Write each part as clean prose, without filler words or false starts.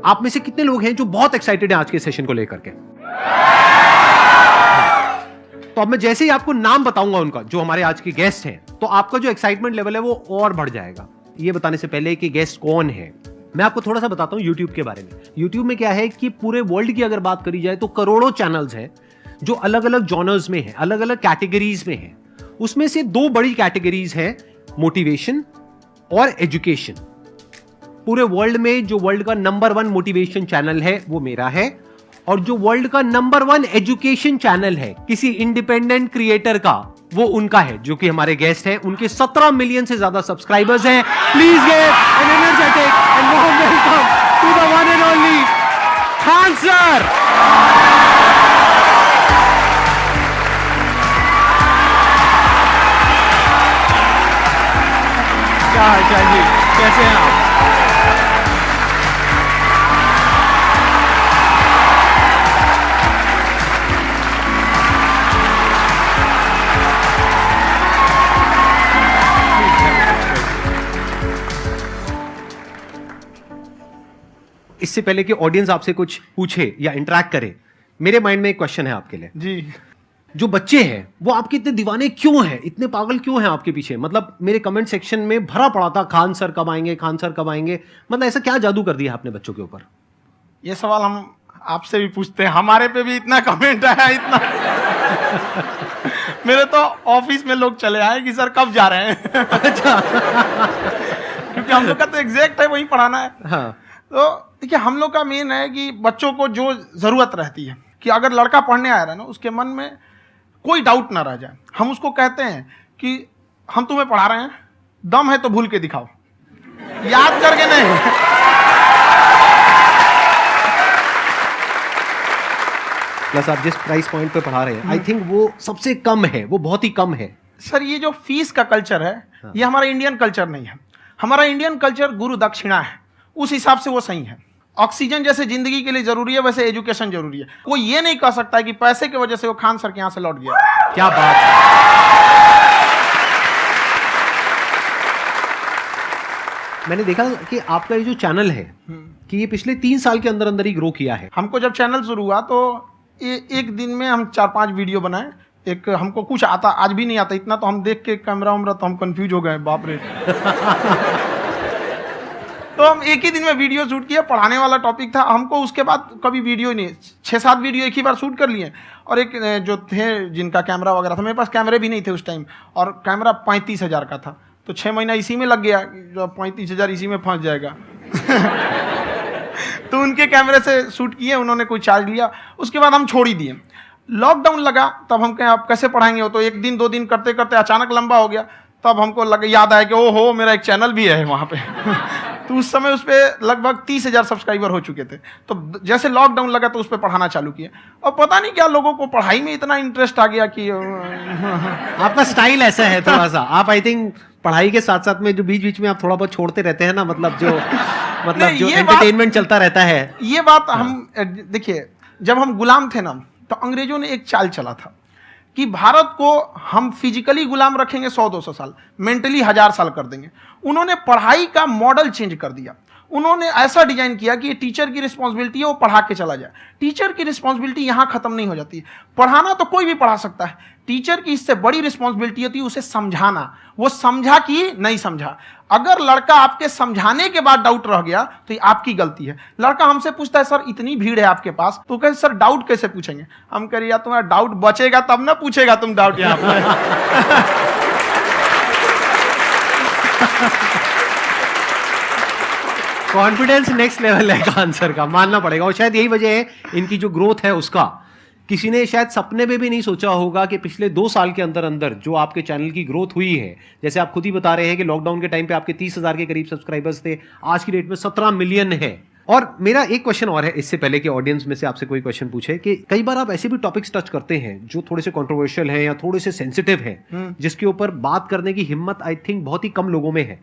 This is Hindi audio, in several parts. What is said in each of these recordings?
आप में से कितने लोग हैं जो बहुत एक्साइटेड हैं आज के सेशन को लेकर के? तो अब मैं जैसे ही आपको नाम बताऊंगा उनका, जो हमारे आज के गेस्ट हैं, तो आपका जो एक्साइटमेंट लेवल है वो और बढ़ जाएगा। ये बताने से पहले कि गेस्ट कौन है, मैं आपको थोड़ा सा बताता हूं YouTube के बारे में। YouTube में क्या है कि पूरे वर्ल्ड की अगर बात करी जाए तो करोड़ों चैनल्स हैं जो अलग अलग जॉनर्स में हैं, अलग अलग कैटेगरीज में हैं। उसमें से दो बड़ी कैटेगरीज हैं, मोटिवेशन और एजुकेशन। पूरे वर्ल्ड में जो वर्ल्ड का नंबर 1 मोटिवेशन चैनल है वो मेरा है, और जो वर्ल्ड का नंबर 1 एजुकेशन चैनल है किसी इंडिपेंडेंट क्रिएटर का, वो उनका है, जो कि हमारे गेस्ट हैं। उनके 17 मिलियन से ज्यादा सब्सक्राइबर्स हैं। Please give an energetic and warm welcome to the one and only Khan sir. क्या हाल चाल जी, कैसे हैं आप? इससे पहले कि ऑडियंस आपसे कुछ पूछे या इंटरेक्ट करे, मेरे माइंड में एक क्वेश्चन है आपके लिए जी। जो बच्चे हैं वो आपके इतने दीवाने क्यों हैं, इतने पागल क्यों हैं आपके पीछे? मतलब मेरे कमेंट सेक्शन में भरा पड़ा था, खान सर कब आएंगे, खान सर कब आएंगे। मतलब ऐसा क्या जादू कर दिया आपने बच्चों के ऊपर? ये सवाल हम आपसे भी पूछते हैं, हमारे पे भी इतना कमेंट आया, इतना मेरे तो ऑफिस में लोग चले आए कि सर कब जा रहे हैं। अच्छा। क्योंकि हम लोग का तो एग्जैक्ट है वही पढ़ाना है। हाँ। तो देखिए, हम लोग का मेन है कि बच्चों को जो जरूरत रहती है कि अगर लड़का पढ़ने आया रहा ना, उसके मन में कोई डाउट ना रह जाए। हम उसको कहते हैं कि हम तुम्हें पढ़ा रहे हैं, दम है तो भूल के दिखाओ, याद करके नहीं। प्लस आप जिस प्राइस पॉइंट पे पढ़ा रहे हैं, आई थिंक वो सबसे कम है, वो बहुत ही कम है। सर ये जो फीस का कल्चर है, ये हमारा इंडियन कल्चर नहीं है। हमारा इंडियन कल्चर गुरु दक्षिणा है, उस हिसाब से वो सही है। ऑक्सीजन जैसे जिंदगी के लिए जरूरी है, वैसे एजुकेशन जरूरी है। कोई ये नहीं कह सकता है कि पैसे की वजह से वो खान सर के यहां से लौट गया। क्या बात है। मैंने देखा कि आपका ये जो चैनल है कि ये पिछले 3 साल के अंदर अंदर ही ग्रो किया है। हमको जब चैनल शुरू हुआ तो एक दिन में हम 4-5 वीडियो बनाए। एक हमको कुछ आता, आज भी नहीं आता इतना, तो हम देख के कैमरा उमरा तो हम कंफ्यूज हो गए, बाप रे। तो हम एक ही दिन में वीडियो शूट किया, पढ़ाने वाला टॉपिक था हमको। उसके बाद कभी वीडियो नहीं, 6-7 वीडियो एक ही बार शूट कर लिए। और एक जो थे जिनका कैमरा वगैरह था, मेरे पास कैमरे भी नहीं थे उस टाइम, और कैमरा 35,000 का था। तो 6 महीना इसी में लग गया, जो 35,000 इसी में फंस जाएगा। तो उनके कैमरे से शूट किए, उन्होंने कोई चार्ज लिया। उसके बाद हम छोड़ ही दिए। लॉकडाउन लगा, तब हम कहें आप कैसे पढ़ाएंगे? वो तो 1 दिन 2 दिन करते करते अचानक लंबा हो गया। तब हमको याद आया कि ओहो, मेरा एक चैनल भी है वहाँ पे। तो उस समय उस पर लगभग 30,000 सब्सक्राइबर हो चुके थे। तो जैसे लॉकडाउन लगा तो उस पर पढ़ाना चालू किया, और पता नहीं क्या लोगों को पढ़ाई में इतना इंटरेस्ट आ गया कि आपका स्टाइल ऐसा है थोड़ा सा। आप आई थिंक पढ़ाई के साथ साथ में जो बीच बीच में आप थोड़ा बहुत छोड़ते रहते हैं ना, मतलब जो एंटरटेनमेंट चलता रहता है। ये बात हम देखिए, जब हम गुलाम थे ना, तो अंग्रेजों ने एक चाल चला था कि भारत को हम फिजिकली गुलाम रखेंगे 100-200 साल, मेंटली 1000 साल कर देंगे। उन्होंने पढ़ाई का मॉडल चेंज कर दिया। उन्होंने ऐसा डिजाइन किया कि ये टीचर की रिस्पॉन्सिबिलिटी है, वो पढ़ा के चला जाए। टीचर की रिस्पॉन्सिबिलिटी यहाँ खत्म नहीं हो जाती है। पढ़ाना तो कोई भी पढ़ा सकता है, टीचर की इससे बड़ी रिस्पॉन्सिबिलिटी होती है उसे समझाना। वो समझा कि नहीं समझा। अगर लड़का आपके समझाने के बाद डाउट रह गया तो ये आपकी गलती है। लड़का हमसे पूछता है सर इतनी भीड़ है आपके पास, तो कहे सर डाउट कैसे पूछेंगे? हम कह रहे यार तुम्हारा डाउट बचेगा तब ना पूछेगा तुम डाउट यहाँ पर। कॉन्फिडेंस नेक्स्ट लेवल है आंसर का, मानना पड़ेगा। और शायद यही वजह है इनकी जो ग्रोथ है उसका। किसी ने शायद सपने में भी नहीं सोचा होगा कि पिछले 2 साल के अंदर अंदर जो आपके चैनल की ग्रोथ हुई है, जैसे आप खुद ही बता रहे हैं कि लॉकडाउन के टाइम पे आपके 30,000 के करीब सब्सक्राइबर्स थे, आज की डेट में 17 मिलियन है। और मेरा एक क्वेश्चन और है, इससे पहले कि ऑडियंस में से आपसे कोई क्वेश्चन पूछे, कि कई बार आप ऐसे भी टॉपिक्स टच करते हैं जो थोड़े से कंट्रोवर्शियल हैं या थोड़े से सेंसिटिव हैं, जिसके ऊपर बात करने की हिम्मत आई थिंक बहुत ही कम लोगों में है।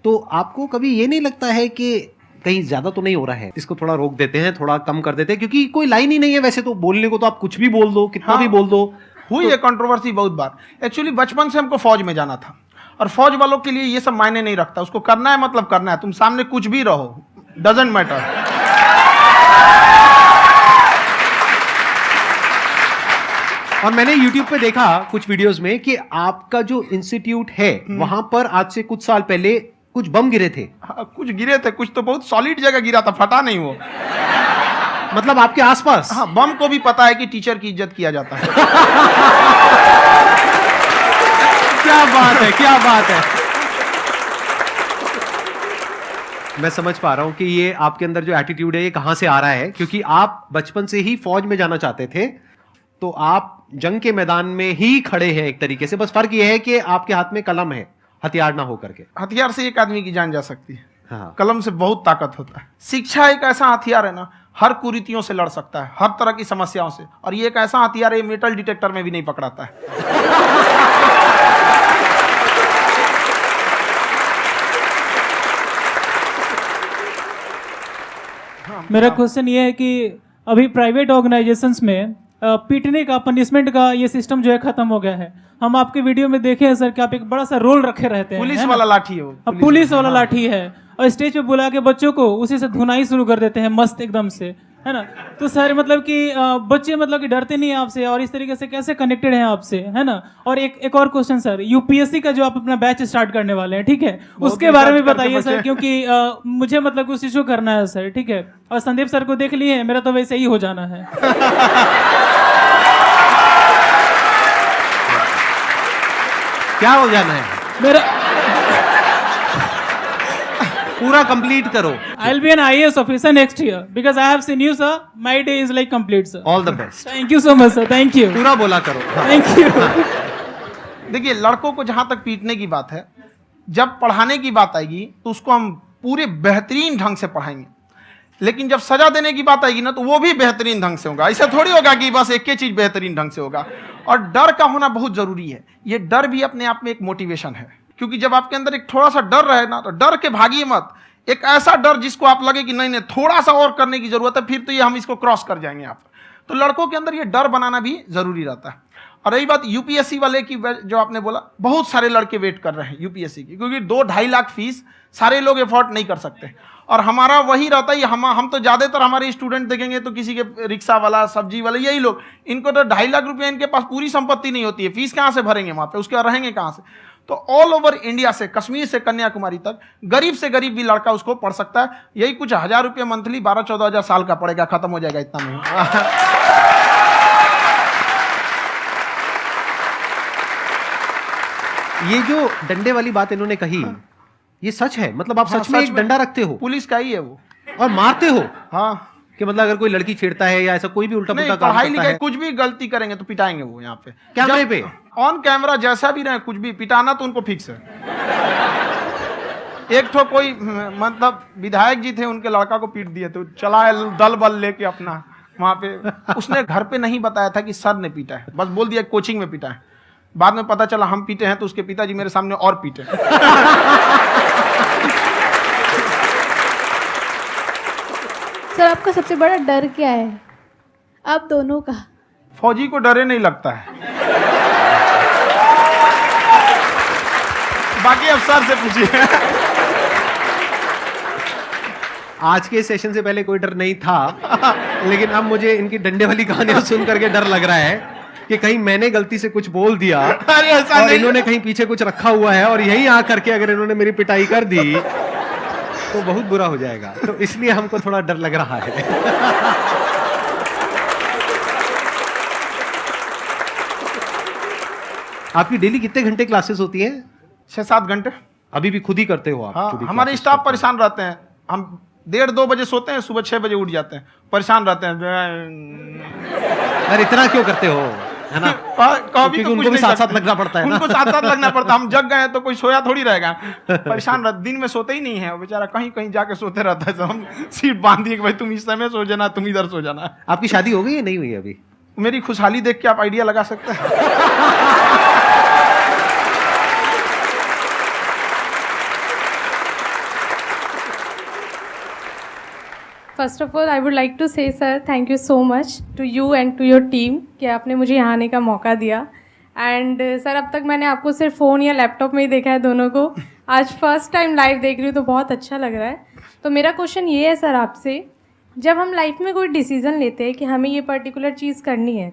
तो आपको कभी ये नहीं लगता है कि कहीं ज्यादा तो नहीं हो रहा है, इसको थोड़ा रोक देते हैं, थोड़ा कम कर देते हैं? क्योंकि कोई लाइन ही नहीं है वैसे तो बोलने को, तो आप कुछ भी बोल दो, कितना भी बोल दो। हुई है कंट्रोवर्सी बहुत बार। एक्चुअली बचपन से हमको फौज में जाना था, और फौज वालों के लिए ये सब मायने नहीं रखता। उसको करना है मतलब करना है, तुम सामने कुछ भी रहो, डजंट मैटर। और मैंने YouTube पे देखा कुछ वीडियोस में कि आपका जो इंस्टीट्यूट है वहां पर आज से कुछ साल पहले कुछ बम गिरे थे। हाँ, कुछ गिरे थे, कुछ तो बहुत सॉलिड जगह गिरा था, फटा नहीं वो। मतलब आपके आसपास? हाँ, बम को भी पता है कि टीचर की इज्जत किया जाता है। क्या बात है, क्या बात है। मैं समझ पा रहा हूं कि ये आपके अंदर जो एटीट्यूड है ये कहां से आ रहा है, क्योंकि आप बचपन से ही फौज में जाना चाहते थे, तो आप जंग के मैदान में ही खड़े हैं एक तरीके से। बस फर्क ये है कि आपके हाथ में कलम है, हथियार ना हो करके। हथियार से एक आदमी की जान जा सकती है, हाँ। कलम से बहुत ताकत होता है। शिक्षा एक ऐसा हथियार है ना, हर कुरीतियों से लड़ सकता है, हर तरह की समस्याओं से। और ये एक ऐसा हथियार है, मेटल डिटेक्टर में भी नहीं पकड़ाता है। मेरा क्वेश्चन ये है कि अभी प्राइवेट ऑर्गेनाइजेशंस में पीटने का, पनिशमेंट का ये सिस्टम जो है खत्म हो गया है। हम आपके वीडियो में देखे हैं सर कि आप एक बड़ा सा रोल रखे रहते हैं, पुलिस वाला लाठी है वो, पुलिस वाला लाठी है, और स्टेज पे बुला के बच्चों को उसी से धुनाई शुरू कर देते हैं मस्त एकदम से, है ना। तो सर मतलब कि बच्चे मतलब कि डरते नहीं है आपसे, और इस तरीके से कैसे कनेक्टेड हैं आपसे, है ना। और एक और क्वेश्चन सर, यूपीएससी का जो आप अपना बैच स्टार्ट करने वाले हैं, ठीक है, उसके बारे में बताइए सर, क्योंकि मुझे मतलब कुछ इशू करना है सर, ठीक है। और संदीप सर को देख लिए, मेरा तो वैसे ही हो जाना है। क्या हो जाना है? मेरा पूरा कंप्लीट करो। I'll be an IAS officer next year because I have seen you, sir. My day is like complete, sir. All the best. Thank you so much, sir. Thank you. पूरा बोला करो। Thank you. देखिए, लड़कों को जहां तक पीटने की बात है, जब पढ़ाने की बात आएगी तो उसको हम पूरे बेहतरीन ढंग से पढ़ाएंगे। लेकिन जब सजा देने की बात आएगी ना, तो वो भी बेहतरीन ढंग से होगा। ऐसा थोड़ी होगा कि बस एक ही चीज बेहतरीन ढंग से होगा। और डर का होना बहुत जरूरी है। ये डर भी अपने आप में एक मोटिवेशन है, क्योंकि जब आपके अंदर एक थोड़ा सा डर रहे ना, तो डर के भागिए मत। एक ऐसा डर जिसको आप लगे कि नहीं नहीं थोड़ा सा और करने की जरूरत है, फिर तो ये हम इसको क्रॉस कर जाएंगे आप। तो लड़कों के अंदर ये डर बनाना भी जरूरी रहता है। और रही बात यूपीएससी वाले की, जो आपने बोला, बहुत सारे लड़के वेट कर रहे हैं यूपीएससी की, क्योंकि 2-2.5 लाख फीस सारे लोग एफोर्ड नहीं कर सकते। और हमारा वही रहता है, हम तो ज्यादातर हमारे स्टूडेंट देखेंगे तो किसी के रिक्शा वाला, सब्जी वाला, यही लोग, इनको तो 2.5 लाख रुपया इनके पास पूरी संपत्ति नहीं होती है, फीस कहाँ से भरेंगे वहां पे, उसके बाद रहेंगे कहाँ से। तो ऑल ओवर इंडिया से, कश्मीर से कन्याकुमारी तक, गरीब से गरीब भी लड़का उसको पढ़ सकता है। यही कुछ 1000 रुपये मंथली, 12-14 हजार साल का पड़ेगा, खत्म हो जाएगा इतना में। ये जो डंडे वाली बात इन्होंने कही, ये सच है? मतलब आप सच में एक डंडा रखते हो? पुलिस का ही है वो। और मारते हो? हाँ, कि मतलब अगर कोई लड़की छेड़ता है या ऐसा कोई भी उल्टा पुल्टा काम पढ़ाई करता लिखाई है, कुछ भी गलती करेंगे तो पिटाएंगे वो। यहाँ पे कैमरे पे ऑन कैमरा जैसा भी रहे, कुछ भी पिटाना तो उनको फिक्स है। एक तो कोई मतलब विधायक जी थे, उनके लड़का को पीट दिए, तो चला दल बल लेके अपना वहां पे। उसने घर पे नहीं बताया था कि सर ने पीटा है, बस बोल दिया कोचिंग में पीटा है। बाद में पता चला हम पीटे हैं, तो उसके पिताजी मेरे सामने और पीटे। सर आपका सबसे बड़ा डर क्या है, आप दोनों का? फौजी को डरे नहीं लगता है। बाकी अब सर से पूछिए। आज के सेशन से पहले कोई डर नहीं था, लेकिन अब मुझे इनकी डंडे वाली कहानियां सुन करके डर लग रहा है कि कहीं मैंने गलती से कुछ बोल दिया अरे ऐसा और नहीं। इन्होंने कहीं पीछे कुछ रखा हुआ है और यहीं आ करके अगर इन्होंने मेरी पिटाई कर दी तो बहुत बुरा हो जाएगा। तो इसलिए हमको थोड़ा डर लग रहा है। आपकी डेली कितने घंटे क्लासेस होती हैं? 6-7 घंटे। अभी भी खुद ही करते हो आप? हाँ, खुद ही हमारे classes स्टाफ करते हो? परेशान रहते हैं। हम 1:30-2 बजे सोते हैं, सुबह 6 बजे उठ जाते हैं, परेशान रहते हैं। अरे इतना क्यों करते हो, है ना? क्योंकि उनको भी साथ साथ लगना पड़ता है ना। उनको साथ साथ लगना पड़ता है। हम जग गए तो कोई सोया थोड़ी रहेगा, परेशान रहते। दिन में सोते ही नहीं है, बेचारा कहीं कहीं जाके सोते रहता है। तो हम सीट बांध दिए कि भाई तुम इस समय सो जाना, तुम इधर सो जाना। आपकी शादी हो गई है? नहीं हुई है अभी? मेरी खुशहाली देख के आप आइडिया लगा सकते हैं। First of all I would like to say sir thank you so much to you and to your team कि आपने मुझे यहाँ आने का मौका दिया। एंड सर अब तक मैंने आपको सिर्फ फ़ोन या लैपटॉप में ही देखा है दोनों को, आज फर्स्ट टाइम लाइव देख रही हूँ तो बहुत अच्छा लग रहा है। तो मेरा क्वेश्चन ये है सर आपसे, जब हम लाइफ में कोई डिसीज़न लेते हैं कि हमें ये पर्टिकुलर चीज़ करनी है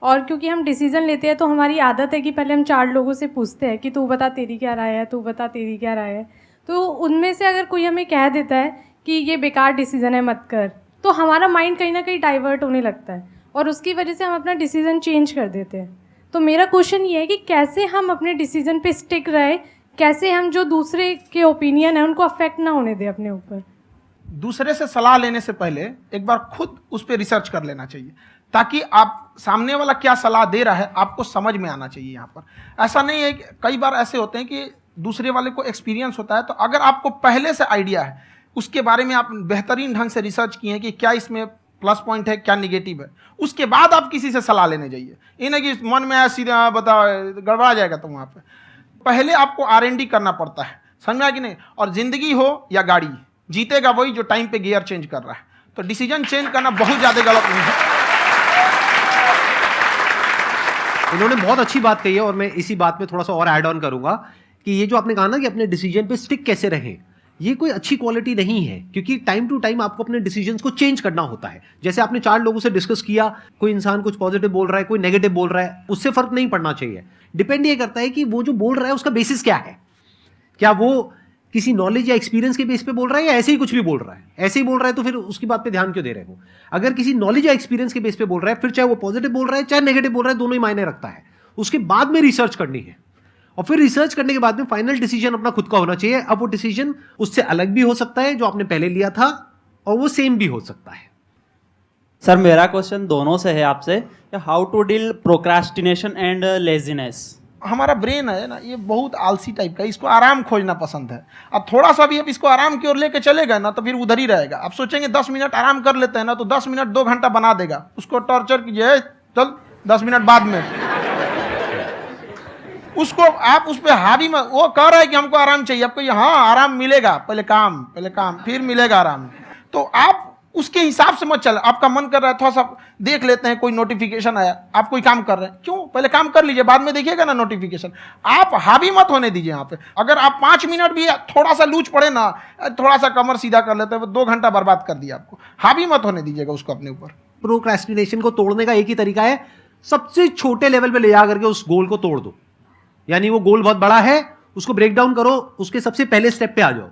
और क्योंकि हम डिसीज़न लेते हैं तो हमारी आदत है कि पहले हम 4 लोगों से पूछते हैं कि तू बता तेरी क्या राय है, तू बता तेरी क्या राय है। तो उनमें से अगर कोई हमें कह देता है कि ये बेकार डिसीज़न है मत कर, तो हमारा माइंड कहीं ना कहीं डाइवर्ट होने लगता है और उसकी वजह से हम अपना डिसीज़न चेंज कर देते हैं। तो मेरा क्वेश्चन ये है कि कैसे हम अपने डिसीज़न पे स्टिक रहे, कैसे हम जो दूसरे के ओपिनियन है उनको अफेक्ट ना होने दें अपने ऊपर। दूसरे से सलाह लेने से पहले एक बार खुद उस पर रिसर्च कर लेना चाहिए, ताकि आप सामने वाला क्या सलाह दे रहा है आपको समझ में आना चाहिए। यहाँ पर ऐसा नहीं है कि कई बार ऐसे होते हैं कि दूसरे वाले को एक्सपीरियंस होता है, तो अगर आपको पहले से आइडिया है, उसके बारे में आप बेहतरीन ढंग से रिसर्च किए हैं कि क्या इसमें प्लस पॉइंट है क्या निगेटिव है, उसके बाद आप किसी से सलाह लेने जाइए। ये नहीं कि मन में आया सीधा बता गड़बड़ा जाएगा। तो वहाँ पे पहले आपको R&D करना पड़ता है, समझ में आया कि नहीं। और जिंदगी हो या गाड़ी, जीतेगा वही जो टाइम पे गियर चेंज कर रहा है। तो डिसीजन चेंज करना बहुत ज़्यादा गलत नहीं है। इन्होंने बहुत अच्छी बात कही है और मैं इसी बात में थोड़ा सा और ऐड ऑन करूंगा कि ये जो आपने कहा ना कि अपने डिसीजन पे स्टिक कैसे रहें, ये कोई अच्छी क्वालिटी नहीं है, क्योंकि टाइम टू टाइम आपको अपने डिसीजंस को चेंज करना होता है। जैसे आपने 4 लोगों से डिस्कस किया, कोई इंसान कुछ पॉजिटिव बोल रहा है, कोई नेगेटिव बोल रहा है, उससे फर्क नहीं पड़ना चाहिए। डिपेंड ये करता है कि वो जो बोल रहा है उसका बेसिस क्या है। क्या वो किसी नॉलेज या एक्सपीरियंस के बेस पे बोल रहा है या ऐसे ही कुछ भी बोल रहा है? ऐसे ही बोल रहा है तो फिर उसकी बात पे ध्यान क्यों दे रहे हो? अगर किसी नॉलेज या एक्सपीरियंस के बेस पे बोल रहा है, फिर चाहे वो पॉजिटिव बोल रहा है चाहे नेगेटिव बोल रहा है, दोनों ही मायने रखता है। उसके बाद में रिसर्च करनी है और फिर रिसर्च करने के बाद में फाइनल डिसीजन अपना खुद का होना चाहिए। अब वो डिसीजन उससे अलग भी हो सकता है जो आपने पहले लिया था, और वो सेम भी हो सकता है। सर मेरा क्वेश्चन दोनों से है आपसे, how to deal procrastination and laziness. हमारा ब्रेन है ना, ये बहुत आलसी टाइप का, इसको आराम खोजना पसंद है। अब थोड़ा सा भी अब इसको आराम की ओर लेके चलेगा ना तो फिर उधर ही रहेगा। आप सोचेंगे 10 मिनट आराम कर लेते हैं ना, तो 10 मिनट 2 घंटा बना देगा। उसको टॉर्चर कीजिए, चल 10 मिनट बाद में। उसको आप उस पर हावी मत, वो कह रहा है कि हमको आराम चाहिए, आपको हाँ आराम मिलेगा, पहले काम फिर मिलेगा आराम। तो आप उसके हिसाब से मत चल। आपका मन कर रहा है थोड़ा सा देख लेते हैं, कोई नोटिफिकेशन आया, आप कोई काम कर रहे हैं, क्यों पहले काम कर लीजिए, बाद में देखिएगा ना नोटिफिकेशन। आप हावी मत होने दीजिए यहाँ पे। अगर आप 5 मिनट भी थोड़ा सा लूज पड़े ना, थोड़ा सा कमर सीधा कर लेते हैं, 2 घंटा बर्बाद कर दिया आपको। हावी मत होने दीजिएगा उसको अपने ऊपर। प्रोक्रेस्टिनेशन को तोड़ने का एक ही तरीका है, सबसे छोटे लेवल पे ले जा करके उस गोल को तोड़ दो। यानी वो गोल बहुत बड़ा है, उसको ब्रेक डाउन करो, उसके सबसे पहले स्टेप पे आ जाओ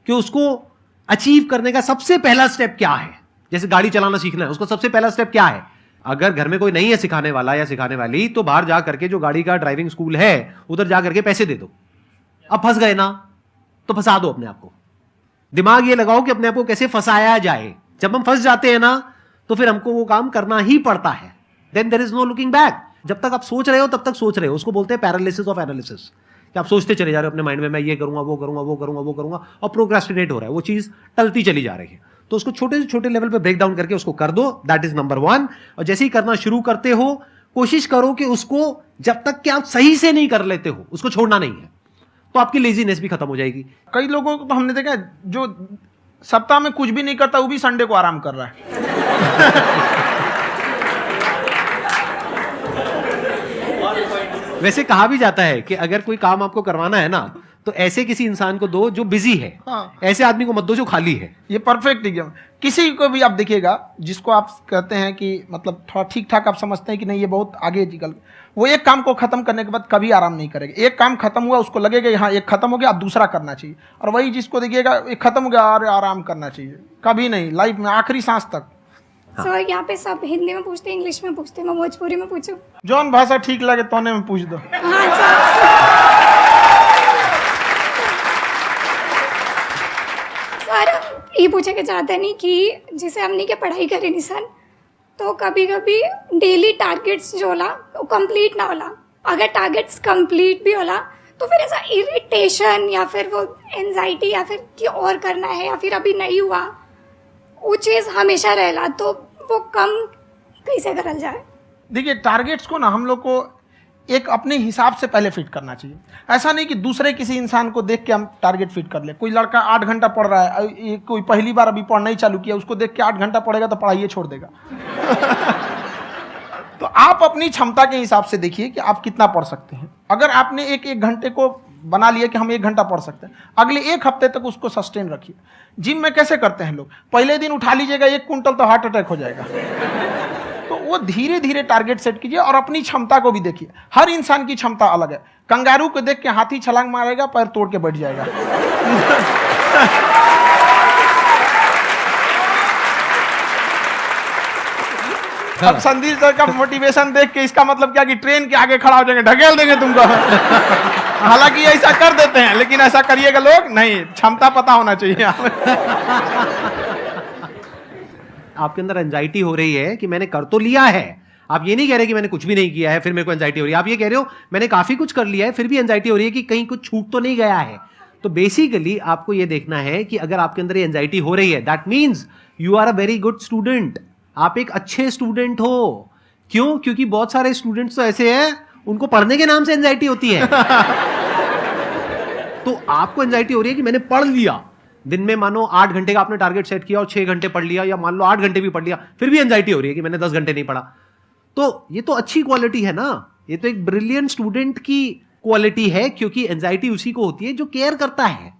कि उसको अचीव करने का सबसे पहला स्टेप क्या है। जैसे गाड़ी चलाना सीखना है, उसका सबसे पहला स्टेप क्या है। अगर घर में कोई नहीं है सिखाने वाला या सिखाने वाली, तो बाहर जा करके जो गाड़ी का ड्राइविंग स्कूल है उधर जा करके पैसे दे दो। अब फंस गए ना तो फंसा दो अपने आप को। दिमाग ये लगाओ कि अपने आप को कैसे फंसाया जाए। जब हम फंस जाते हैं ना तो फिर हमको वो काम करना ही पड़ता है। Then there is no looking back. जब तक आप सोच रहे हो तब तक सोच रहे हो, उसको बोलते हैं पैरालिसिस ऑफ एनालिसिस, कि आप सोचते चले जा रहे हो अपने माइंड में, मैं ये करूंगा वो करूंगा वो करूंगा वो करूंगा, और प्रोक्रेस्टिनेट हो रहा है, वो चीज टलती चली जा रही है। तो उसको छोटे से छोटे लेवल पे ब्रेक डाउन करके उसको कर दो, दैट इज नंबर 1। और जैसे ही करना शुरू करते हो, कोशिश करो कि उसको जब तक कि आप सही से नहीं कर लेते हो उसको छोड़ना नहीं है, तो आपकी लेजीनेस भी खत्म हो जाएगी। कई लोगों को तो हमने देखा जो सप्ताह में कुछ भी नहीं करता, वो भी संडे को आराम कर रहा है। वैसे कहा भी जाता है कि अगर कोई काम आपको करवाना है ना तो ऐसे किसी इंसान को दो जो बिजी है। हाँ। ऐसे आदमी को मत दो जो खाली है। ये परफेक्ट एग्जाम। किसी को भी आप देखिएगा जिसको आप कहते हैं कि मतलब थोड़ा ठीक ठाक आप समझते हैं कि नहीं ये बहुत आगे निकल, वो एक काम को खत्म करने के बाद कभी आराम नहीं करेगा। एक काम खत्म हुआ उसको लगेगा हाँ एक खत्म हो गया, अब दूसरा करना चाहिए। और वही जिसको देखिएगा एक खत्म हो गया और आराम करना चाहिए, कभी नहीं, लाइफ में आखिरी सांस तक। सर यहाँ पे सब हिंदी में पूछते हैं, इंग्लिश में पूछते हैं, मैं भोजपुरी में पूछूं? जौन भाषा ठीक लगे तोने में पूछ दो। हाँ सर। सर ये पूछे के चाहते नहीं कि जैसे हमने के पढ़ाई करे नहीं सर, तो कभी कभी डेली टारगेट्स जो होला वो कंप्लीट ना होला। अगर टारगेट्स कंप्लीट भी होला तो फिर ऐसा इरिटेशन या फिर वो एंजाइटी या फिर कि और करना है या फिर अभी नहीं हुआ, वो चीज़ हमेशा रहेला। तो वो कम कैसे करल जाए? देखिए टारगेट्स को ना हम लोग को एक अपने हिसाब से पहले फिट करना चाहिए। ऐसा नहीं कि दूसरे किसी इंसान को देख के हम टारगेट फिट कर ले। कोई लड़का 8 घंटा पढ़ रहा है, कोई पहली बार अभी पढ़ना ही चालू किया, उसको देख के 8 घंटा पढ़ेगा तो पढ़ाई छोड़ देगा। तो आप अपनी क्षमता के हिसाब से देखिए कि आप कितना पढ़ सकते हैं। अगर आपने एक घंटे को बना लिया कि हम 1 घंटा पढ़ सकते हैं, अगले 1 हफ्ते तक उसको सस्टेन रखिए। जिम में कैसे करते हैं लोग, पहले दिन उठा लीजिएगा 1 कुंटल तो हार्ट अटैक हो जाएगा। तो वो धीरे धीरे टारगेट सेट कीजिए और अपनी क्षमता को भी देखिए। हर इंसान की क्षमता अलग है। कंगारू को देख के हाथी छलांग मारेगा, पैर तोड़ के बैठ जाएगा। अब संदीप सर का मोटिवेशन देख के इसका मतलब क्या कि ट्रेन के आगे खड़ा हो जाएंगे, ढकेल देंगे तुमको। हालांकि ऐसा कर देते हैं, लेकिन ऐसा करिएगा लोग नहीं, क्षमता पता होना चाहिए। आपके अंदर एंजाइटी हो रही है कि मैंने कर तो लिया है, आप ये नहीं कह रहे कि मैंने कुछ भी नहीं किया है फिर मेरे को एंजाइटी हो रही है, आप ये कह रहे हो मैंने काफी कुछ कर लिया है फिर भी एंजाइटी हो रही है कि कहीं कुछ छूट तो नहीं गया है। तो बेसिकली आपको ये देखना है कि अगर आपके अंदर ये एंजाइटी हो रही है, that means you are a very good student, आप एक अच्छे स्टूडेंट हो। क्यों? क्योंकि बहुत सारे स्टूडेंट्स तो ऐसे हैं उनको पढ़ने के नाम से एंजाइटी होती है। तो आपको एंजाइटी हो रही है कि मैंने पढ़ लिया, दिन में मानो 8 घंटे का आपने टारगेट सेट किया और 6 घंटे पढ़ लिया, या मान लो 8 घंटे भी पढ़ लिया, फिर भी एंजाइटी हो रही है कि मैंने 10 घंटे नहीं पढ़ा। तो ये तो अच्छी क्वालिटी है ना, ये तो एक ब्रिलियंट स्टूडेंट की क्वालिटी है, क्योंकि एंजाइटी उसी को होती है जो केयर करता है,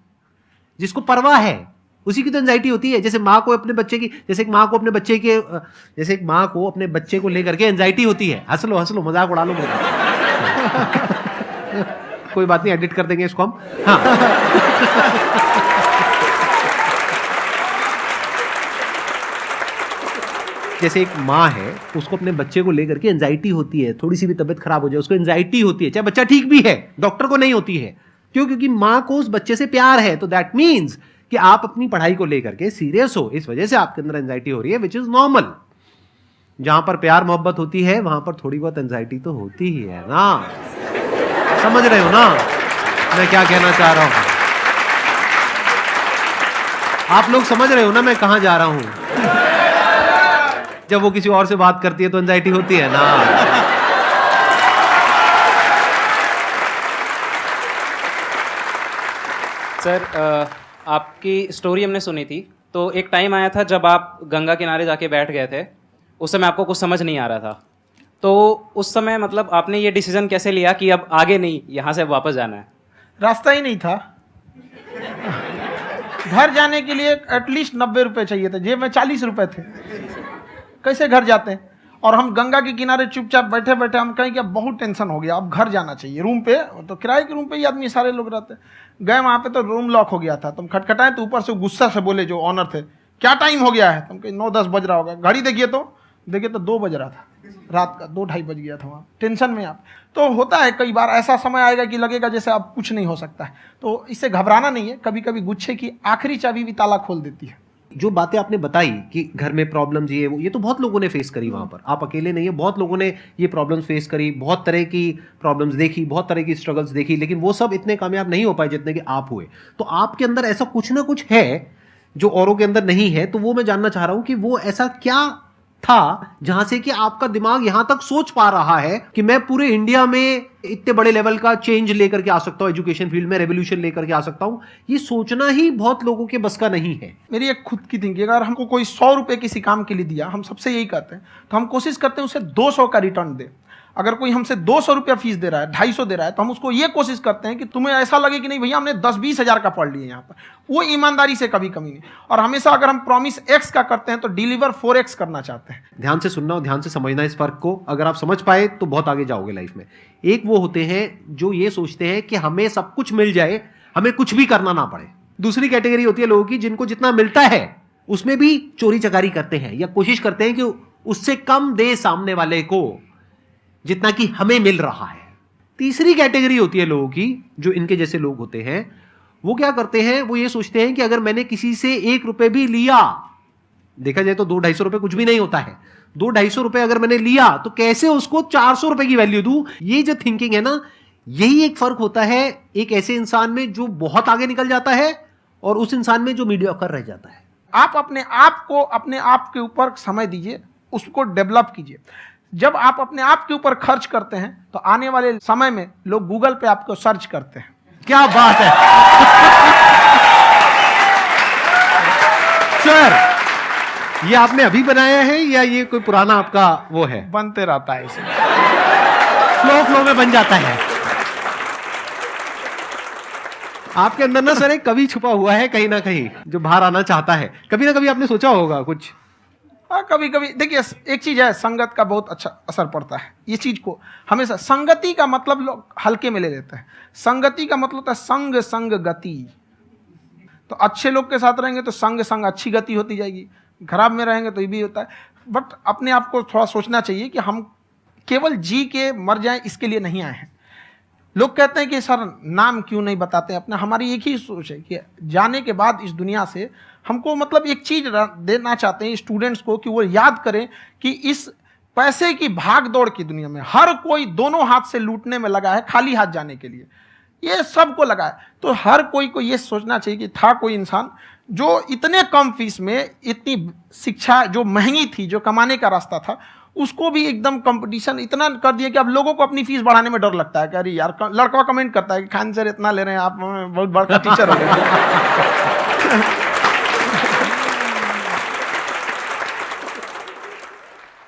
जिसको परवाह है, उसी की तो एंजाइटी होती है। जैसे माँ को अपने बच्चे की, जैसे एक माँ को अपने बच्चे को लेकर के एंजाइटी होती है। हंस लो मजाक उड़ा लो मेरा। कोई बात नहीं, एडिट कर देंगे इसको हम। हाँ। जैसे एक माँ है, उसको अपने बच्चे को लेकर के एंजाइटी होती है, थोड़ी सी भी तबीयत खराब हो जाए उसको एंजाइटी होती है, चाहे बच्चा ठीक भी है, डॉक्टर को नहीं होती है। क्यों? क्योंकि माँ को उस बच्चे से प्यार है। तो दैट मीन्स कि आप अपनी पढ़ाई को लेकर के सीरियस हो, इस वजह से आपके अंदर एंजाइटी हो रही है, विच इज नॉर्मल। जहां पर प्यार मोहब्बत होती है वहां पर थोड़ी बहुत एंजाइटी तो होती ही है ना। समझ रहे हो ना मैं क्या कहना चाह रहा हूं? आप लोग समझ रहे हो ना मैं कहां जा रहा हूं? जब वो किसी और से बात करती है तो एंजाइटी होती है ना। सर आपकी स्टोरी हमने सुनी थी, तो एक टाइम आया था जब आप गंगा किनारे जाके बैठ गए थे, उस समय आपको कुछ समझ नहीं आ रहा था। तो उस समय मतलब आपने ये डिसीजन कैसे लिया कि अब आगे नहीं, यहाँ से वापस जाना है? रास्ता ही नहीं था। घर जाने के लिए एटलीस्ट 90 रुपए चाहिए थे, जेब में 40 रुपए थे, कैसे घर जाते हैं? और हम गंगा के किनारे चुपचाप बैठे बैठे हम कहें कि अब बहुत टेंशन हो गया, अब घर जाना चाहिए। रूम पे तो किराए के रूम पे ही आदमी सारे लोग रहते। गए वहाँ पे तो रूम लॉक हो गया था। तुम खटखटाए तो ऊपर से गुस्सा से बोले जो ऑनर थे, क्या टाइम हो गया है? तुम कहीं 9-10 बज रहा होगा। घड़ी देखिए तो 2 बज रहा था रात का, 2-2:30 बज गया था वहाँ। टेंशन में आप तो होता है, कई बार ऐसा समय आएगा कि लगेगा जैसे आप कुछ नहीं हो सकता है। तो इससे घबराना नहीं है। कभी कभी गुच्छे की आखिरी चाबी भी ताला खोल देती है। जो बातें आपने बताई कि घर में प्रॉब्लम्स ये तो बहुत लोगों ने फेस करी वहां पर, आप अकेले नहीं है, बहुत लोगों ने ये प्रॉब्लम्स फेस करी, बहुत तरह की प्रॉब्लम्स देखी, बहुत तरह की स्ट्रगल्स देखी, लेकिन वो सब इतने कामयाब नहीं हो पाए जितने कि आप हुए। तो आपके अंदर ऐसा कुछ ना कुछ है जो औरों के अंदर नहीं है। तो वो मैं जानना चाह रहा हूं कि वो ऐसा क्या था जहां से कि आपका दिमाग यहां तक सोच पा रहा है कि मैं पूरे इंडिया में इतने बड़े लेवल का चेंज लेकर के आ सकता हूं, एजुकेशन फील्ड में रेवोल्यूशन लेकर के आ सकता हूं। ये सोचना ही बहुत लोगों के बस का नहीं है। मेरी एक खुद की थिंकिंग, अगर हमको कोई 100 रुपए किसी काम के लिए दिया, हम सबसे यही कहते हैं, तो हम कोशिश करते हैं उसे 200 का रिटर्न दे। अगर कोई हमसे 200 रुपया फीस दे रहा है, 250 दे रहा है, तो हम उसको ये कोशिश करते हैं कि तुम्हें ऐसा लगे कि नहीं भैया हमने 10-20 हज़ार का पढ़ लिया यहाँ पर। वो ईमानदारी से कभी कमी नहीं। और हमेशा अगर हम प्रॉमिस एक्स का करते हैं तो डिलीवर 4x करना चाहते हैं। ध्यान से सुनना और ध्यान से समझना इस फर्क को। अगर आप समझ पाए तो बहुत आगे जाओगे लाइफ में। एक वो होते हैं जो ये सोचते हैं कि हमें सब कुछ मिल जाए, हमें कुछ भी करना ना पड़े। दूसरी कैटेगरी होती है लोगों की जिनको जितना मिलता है उसमें भी चोरी चकारी करते हैं या कोशिश करते हैं कि उससे कम दे सामने वाले को जितना कि हमें मिल रहा है। तीसरी कैटेगरी होती है लोगों की जो इनके जैसे लोग होते हैं। वो क्या करते हैं? वो ये सोचते हैं कि अगर मैंने किसी से 1 रुपए भी लिया, देखा जाए तो 200-250 रुपए कुछ भी नहीं होता है, 200-250 रुपए अगर मैंने लिया तो कैसे उसको 400 रुपए की वैल्यू दूं। ये जो थिंकिंग है ना, यही एक फर्क होता है एक ऐसे इंसान में जो बहुत आगे निकल जाता है और उस इंसान में जो मीडियोकर रह जाता है। आप अपने आप को अपने आप के ऊपर समय दीजिए, उसको डेवलप कीजिए। जब आप अपने आप के ऊपर खर्च करते हैं तो आने वाले समय में लोग गूगल पे आपको सर्च करते हैं। क्या बात है सर, ये आपने अभी बनाया है या ये कोई पुराना आपका वो है? बनते रहता है इसे, फ्लो में बन जाता है। आपके अंदर ना सर एक कवि छुपा हुआ है कहीं ना कहीं जो बाहर आना चाहता है। कभी ना कभी आपने सोचा होगा कुछ? हाँ, कभी कभी देखिए एक चीज है, संगत का बहुत अच्छा असर पड़ता है। ये चीज को हमेशा, संगति का मतलब लोग हल्के में ले लेते हैं। संगति का मतलब होता है संग संग गति। तो अच्छे लोग के साथ रहेंगे तो संग संग अच्छी गति होती जाएगी, खराब में रहेंगे तो ये भी होता है। बट अपने आप को थोड़ा सोचना चाहिए कि हम केवल जी के मर जाएं इसके लिए नहीं आए हैं। लोग कहते हैं कि सर नाम क्यों नहीं बताते अपना। हमारी एक ही सोच है कि जाने के बाद इस दुनिया से हमको मतलब एक चीज देना चाहते हैं स्टूडेंट्स को, कि वो याद करें कि इस पैसे की भाग दौड़ की दुनिया में हर कोई दोनों हाथ से लूटने में लगा है, खाली हाथ जाने के लिए ये सबको लगा है। तो हर कोई को ये सोचना चाहिए कि था कोई इंसान जो इतने कम फीस में इतनी शिक्षा जो महंगी थी, जो कमाने का रास्ता था, उसको भी एकदम कंपटीशन इतना कर दिया कि अब लोगों को अपनी फीस बढ़ाने में डर लगता है कि अरे यार, लड़का कमेंट करता है कि खान सर इतना ले रहे हैं, आप बहुत बड़ा टीचर हो गए।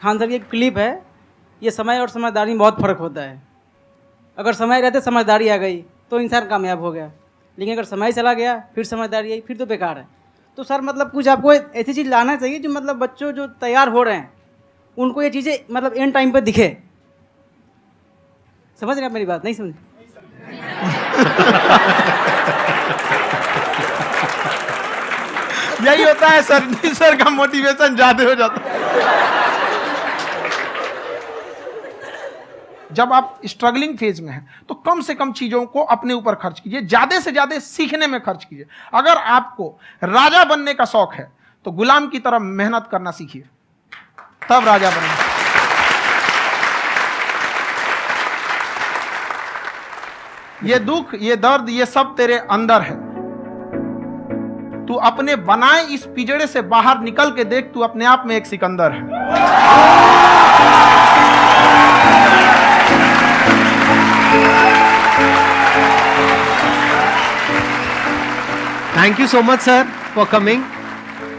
खान सर की एक क्लिप है, ये समय और समझदारी में बहुत फ़र्क होता है। अगर समय रहते समझदारी आ गई तो इंसान कामयाब हो गया, लेकिन अगर समय चला गया फिर समझदारी आई फिर तो बेकार है। तो सर मतलब कुछ आपको ऐसी चीज़ लाना चाहिए जो मतलब बच्चों जो तैयार हो रहे हैं उनको ये चीज़ें मतलब एंड टाइम पर दिखे। समझ रहे आप मेरी बात? नहीं समझ? यही होता है सर, सर का मोटिवेशन ज्यादा हो जाता है। जब आप स्ट्रगलिंग फेज में हैं तो कम से कम चीजों को अपने ऊपर खर्च कीजिए, ज्यादा से ज्यादा सीखने में खर्च कीजिए। अगर आपको राजा बनने का शौक है तो गुलाम की तरह मेहनत करना सीखिए, तब राजा बनेंगे। ये दुख, ये दर्द, ये सब तेरे अंदर है। तू अपने बनाए इस पिजड़े से बाहर निकल के देख, तू अपने आप में एक सिकंदर है। Thank you so much sir for coming.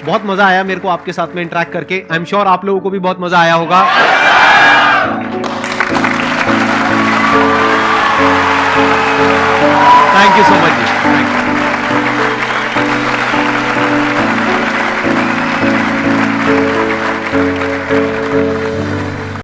बहुत मजा आया मेरे को आपके साथ में इंटरेक्ट करके। आई एम श्योर आप लोगों को भी बहुत मजा आया होगा। Thank you so much ji.